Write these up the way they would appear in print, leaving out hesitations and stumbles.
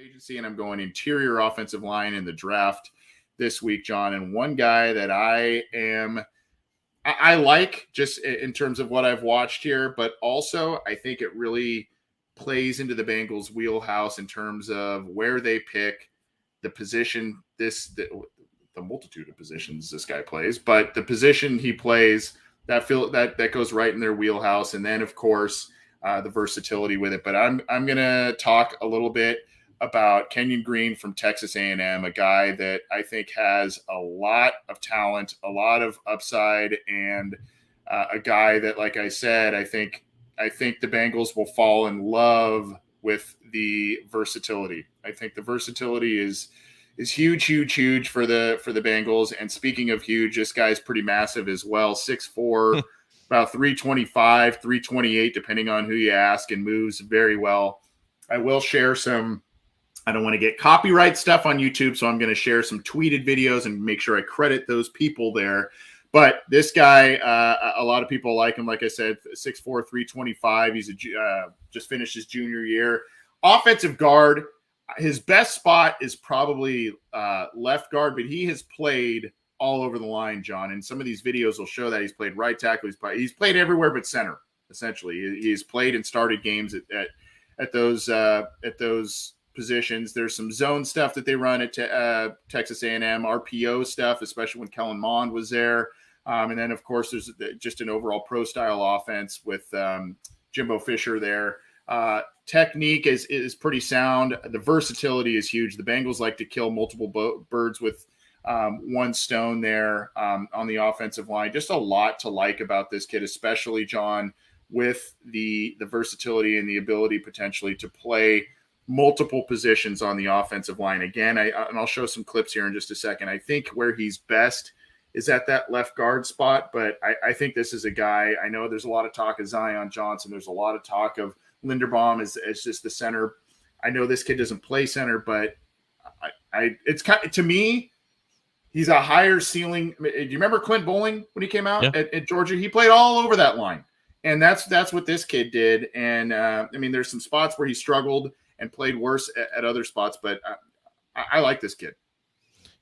agency, and I'm going interior offensive line in the draft this week, John. And one guy that I like just in terms of what I've watched here, but also I think it really plays into the Bengals' wheelhouse in terms of where they pick the position, the multitude of positions this guy plays, but the position he plays that goes right in their wheelhouse. And then, of course, the versatility with it. But I'm going to talk a little bit about Kenyon Green from Texas A&M, a guy that I think has a lot of talent, a lot of upside, and a guy that, like I said, I think the Bengals will fall in love with the versatility. I think the versatility is huge for the Bengals. And speaking of huge, this guy's pretty massive as well. 6'4", about 325, 328, depending on who you ask, and moves very well. I will share some, I don't want to get copyright stuff on YouTube, so I'm going to share some tweeted videos and make sure I credit those people there. But this guy, a lot of people like him. Like I said, 6'4", 325. He's just finished his junior year. Offensive guard. His best spot is probably left guard, but he has played all over the line, John. And some of these videos will show that he's played right tackle. He's played everywhere but center, essentially. He's played and started games at those positions. There's some zone stuff that they run at Texas A&M, RPO stuff, especially when Kellen Mond was there. And then, of course, there's just an overall pro-style offense with Jimbo Fisher there. Technique is pretty sound. The versatility is huge. The Bengals like to kill multiple birds with one stone there on the offensive line. Just a lot to like about this kid, especially, John, with the versatility and the ability potentially to play multiple positions on the offensive line. Again, and I'll show some clips here in just a second. I think where he's best is at that left guard spot, but I think this is a guy. I know there's a lot of talk of Zion Johnson. There's a lot of talk of Linderbaum as just the center. I know this kid doesn't play center, but it's kind of, to me, he's a higher ceiling. Do you remember Clint Bowling when he came out at Georgia? He played all over that line, and that's what this kid did. And I mean, there's some spots where he struggled and played worse at other spots, but I like this kid.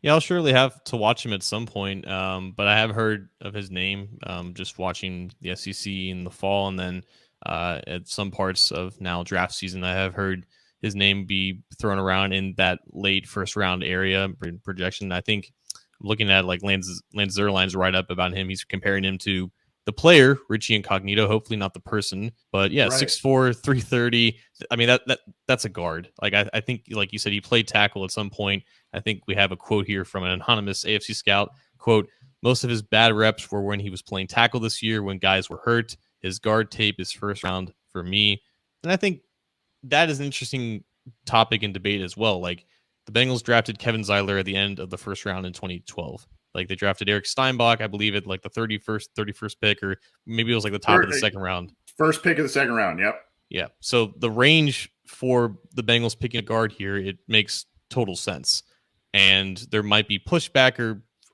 Yeah, I'll surely have to watch him at some point, but I have heard of his name just watching the SEC in the fall, and then at some parts of now draft season, I have heard his name be thrown around in that late first round area projection. I think looking at like Lance Zierlein's write up about him, he's comparing him to the player Richie Incognito, hopefully not the person, but yeah, right. 6'4", 330. I mean, that's a guard. Like I think, like you said, he played tackle at some point. I think we have a quote here from an anonymous AFC scout. Quote, most of his bad reps were when he was playing tackle this year when guys were hurt. His guard tape is first round for me. And I think that is an interesting topic and debate as well. Like the Bengals drafted Kevin Zeiler at the end of the first round in 2012. Like they drafted Eric Steinbach, I believe, at like the 31st pick, or maybe it was like the top of the second round. First pick of the second round, yep. Yeah. So the range for the Bengals picking a guard here, it makes total sense. And there might be pushback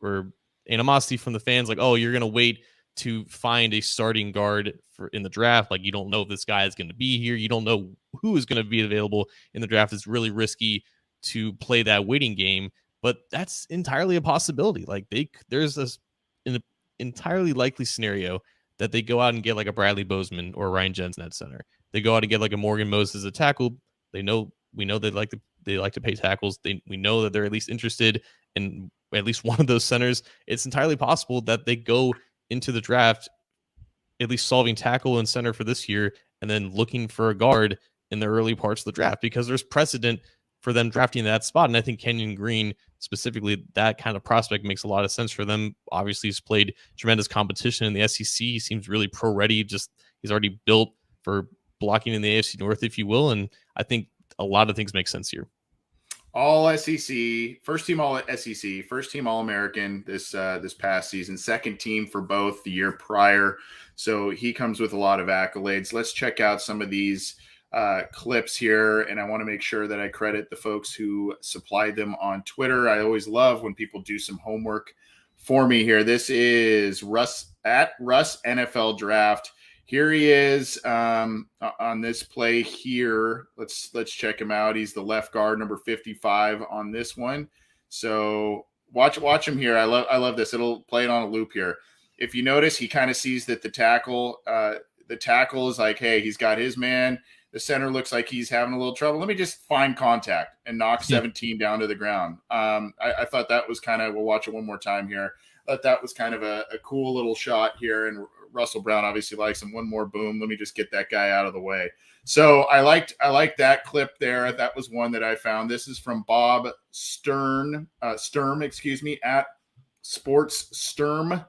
or animosity from the fans, like, oh, you're going to wait to find a starting guard in the draft. Like, you don't know if this guy is going to be here. You don't know who is going to be available in the draft. It's really risky to play that waiting game, but that's entirely a possibility. Like there's an entirely likely scenario that they go out and get like a Bradley Bozeman or Ryan Jensen at center. They go out and get like a Morgan Moses at tackle. We know they like to pay tackles. We know that they're at least interested in at least one of those centers. It's entirely possible that they go into the draft at least solving tackle and center for this year and then looking for a guard in the early parts of the draft, because there's precedent for them drafting that spot. And I think Kenyon Green, specifically, that kind of prospect makes a lot of sense for them. Obviously, he's played tremendous competition in the SEC. He seems really pro-ready. Just he's already built for blocking in the AFC North, if you will. And I think a lot of things make sense here. All SEC, first team All SEC, first team All American this past season, second team for both the year prior. So he comes with a lot of accolades. Let's check out some of these clips here, and I want to make sure that I credit the folks who supplied them on Twitter. I always love when people do some homework for me here. This is Russ at Russ NFL Draft. here he is on this play here. Let's check him out. He's the left guard, number 55 on this one. So watch him here. I love this. It'll play it on a loop here. If you notice, he kind of sees that the tackle is like, hey, he's got his man. The center looks like he's having a little trouble. Let me just find contact and knock 17 down to the ground. I thought that was kind of, we'll watch it one more time here. I thought that was kind of a cool little shot here. And Russell Brown obviously likes him. One more boom. Let me just get that guy out of the way. So I liked that clip there. That was one that I found. This is from Bob Sturm, at Sports Sturm.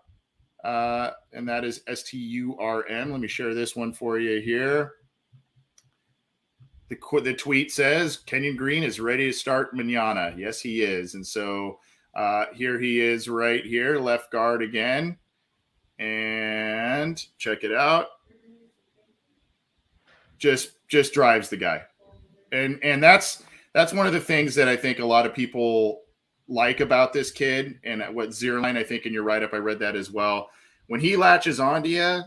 And that is STURM. Let me share this one for you here. The tweet says, Kenyon Green is ready to start mañana. Yes, he is. And so here he is right here, left guard again. And check it out. Just drives the guy. And that's one of the things that I think a lot of people like about this kid, and what Zierlein, I think in your write-up, I read that as well. When he latches onto you,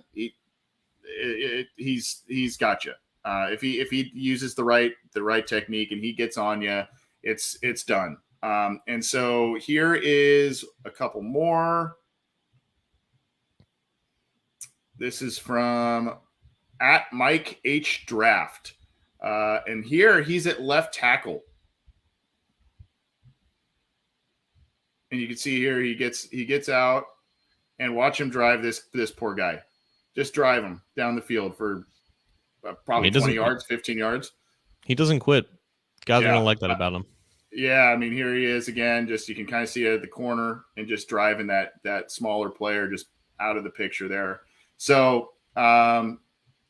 he's got you. If he uses the right technique and he gets on you, it's done. And so here is a couple more. This is from at Mike H Draft, and here he's at left tackle, and you can see here he gets out, and watch him drive this poor guy. Just drive him down the field for probably 20 yards, 15 yards. He doesn't quit. Guys are going to like that about him. Yeah, I mean, here he is again. Just you can kind of see it at the corner and just driving that smaller player just out of the picture there. So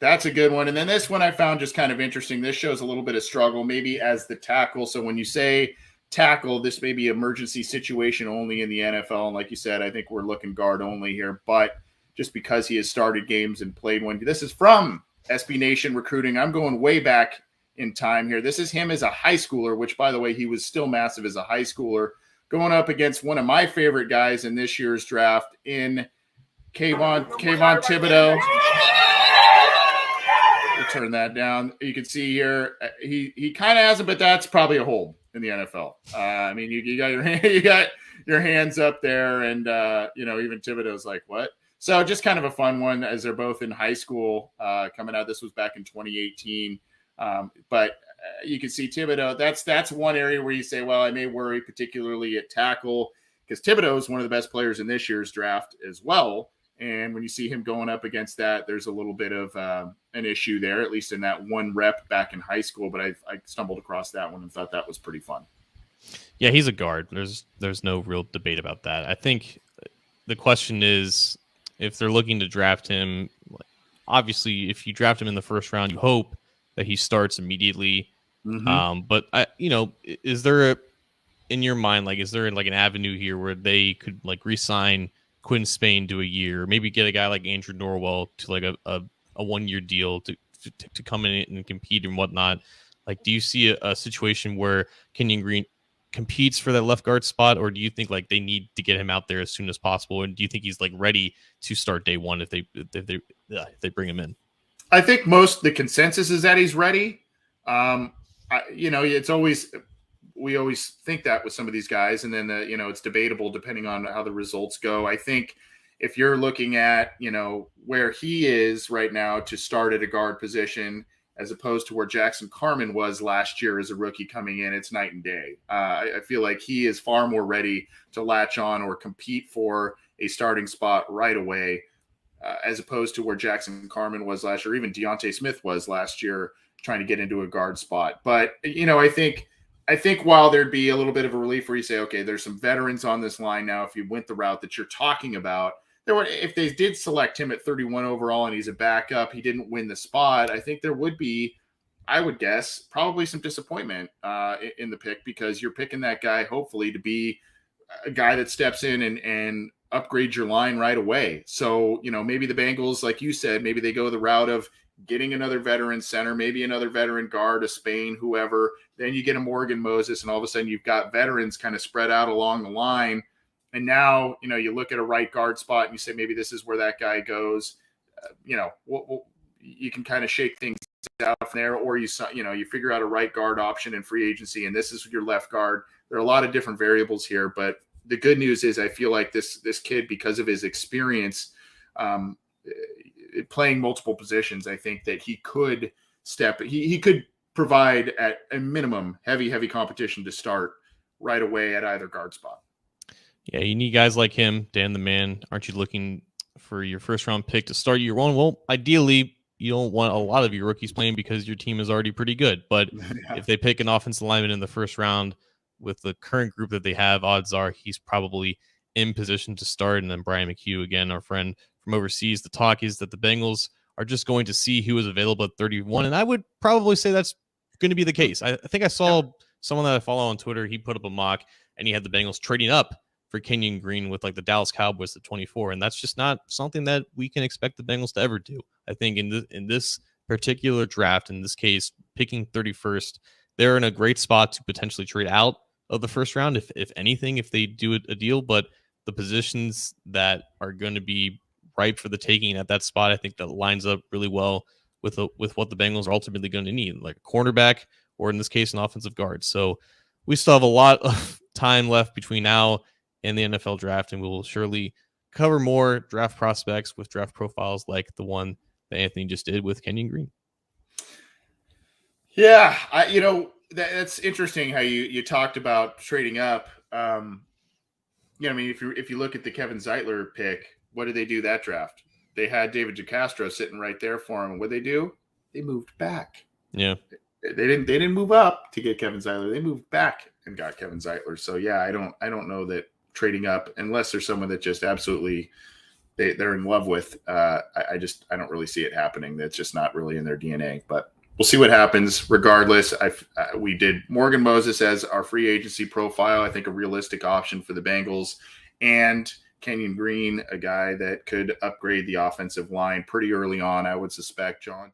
that's a good one. And then this one I found just kind of interesting. This shows a little bit of struggle maybe as the tackle. So when you say tackle, this may be emergency situation only in the NFL. And like you said, I think we're looking guard only here. But just because he has started games and played one. This is from SB Nation Recruiting. I'm going way back in time here. This is him as a high schooler, which, by the way, he was still massive as a high schooler, going up against one of my favorite guys in this year's draft in Kayvon Thibodeau. We'll turn that down. You can see here he kind of has it, but that's probably a hold in the NFL. I mean, you got your hands up there, and even Thibodeau's like, what? So just kind of a fun one as they're both in high school coming out. This was back in 2018. But you can see Thibodeau. That's one area where you say, well, I may worry particularly at tackle because Thibodeau is one of the best players in this year's draft as well. And when you see him going up against that, there's a little bit of an issue there, at least in that one rep back in high school. But I stumbled across that one and thought that was pretty fun. Yeah, he's a guard. There's no real debate about that. I think the question is, if they're looking to draft him, obviously, if you draft him in the first round, you hope that he starts immediately. Mm-hmm. But is there in your mind, is there an avenue here where they could re-sign Quinn Spain to a year, or maybe get a guy like Andrew Norwell to a 1-year deal to come in and compete and whatnot? Do you see a situation where Kenyon Green competes for that left guard spot, or do you think they need to get him out there as soon as possible? And do you think he's ready to start day one if they bring him in? I think the consensus is that he's ready. It's always, we always think that with some of these guys, and then it's debatable depending on how the results go. I think if you're looking at where he is right now to start at a guard position, as opposed to where Jackson Carman was last year as a rookie coming in, it's night and day. I feel like he is far more ready to latch on or compete for a starting spot right away, as opposed to where Jackson Carman was last year, even Deontay Smith was last year trying to get into a guard spot. But, I think while there'd be a little bit of a relief where you say, okay, there's some veterans on this line now, if you went the route that you're talking about, if they did select him at 31 overall and he's a backup, he didn't win the spot, I think there would be, I would guess, probably some disappointment in the pick, because you're picking that guy hopefully to be a guy that steps in and upgrade your line right away. So, maybe the Bengals, like you said, maybe they go the route of getting another veteran center, maybe another veteran guard, a Spain, whoever. Then you get a Morgan Moses, and all of a sudden you've got veterans kind of spread out along the line. And now, you look at a right guard spot and you say, maybe this is where that guy goes. you can kind of shake things out from there, or you figure out a right guard option in free agency, and this is your left guard. There are a lot of different variables here, but the good news is I feel like this kid, because of his experience playing multiple positions, I think that he could he could provide at a minimum heavy competition to start right away at either guard spot. Yeah, you need guys like him, Dan the Man. Aren't you looking for your first round pick to start year one? Well, ideally, you don't want a lot of your rookies playing because your team is already pretty good. But if they pick an offensive lineman in the first round with the current group that they have, odds are he's probably in position to start. And then Brian McHugh, again, our friend from overseas, the talk is that the Bengals are just going to see who is available at 31. And I would probably say that's going to be the case. I think I saw someone that I follow on Twitter, he put up a mock and he had the Bengals trading up for Kenyon Green with like the Dallas Cowboys at 24. And that's just not something that we can expect the Bengals to ever do. I think in this particular draft, in this case, picking 31st, they're in a great spot to potentially trade out of the first round, if anything, if they do a deal. But the positions that are going to be ripe for the taking at that spot, I think that lines up really well with what the Bengals are ultimately going to need, like a cornerback, or in this case, an offensive guard. So we still have a lot of time left between now and the NFL draft, and we will surely cover more draft prospects with draft profiles like the one that Anthony just did with Kenyon Green. Yeah, that's interesting how you talked about trading up. I mean, if you look at the Kevin Zeitler pick, what did they do that draft? They had David DeCastro sitting right there for him. What did they do? They moved back. Yeah, they didn't move up to get Kevin Zeitler. They moved back and got Kevin Zeitler. So yeah, I don't know that trading up, unless there's someone that just absolutely they're in love with. I don't really see it happening. That's just not really in their DNA. But we'll see what happens. Regardless, we did Morgan Moses as our free agency profile. I think a realistic option for the Bengals, and Kenyon Green, a guy that could upgrade the offensive line pretty early on, I would suspect. John.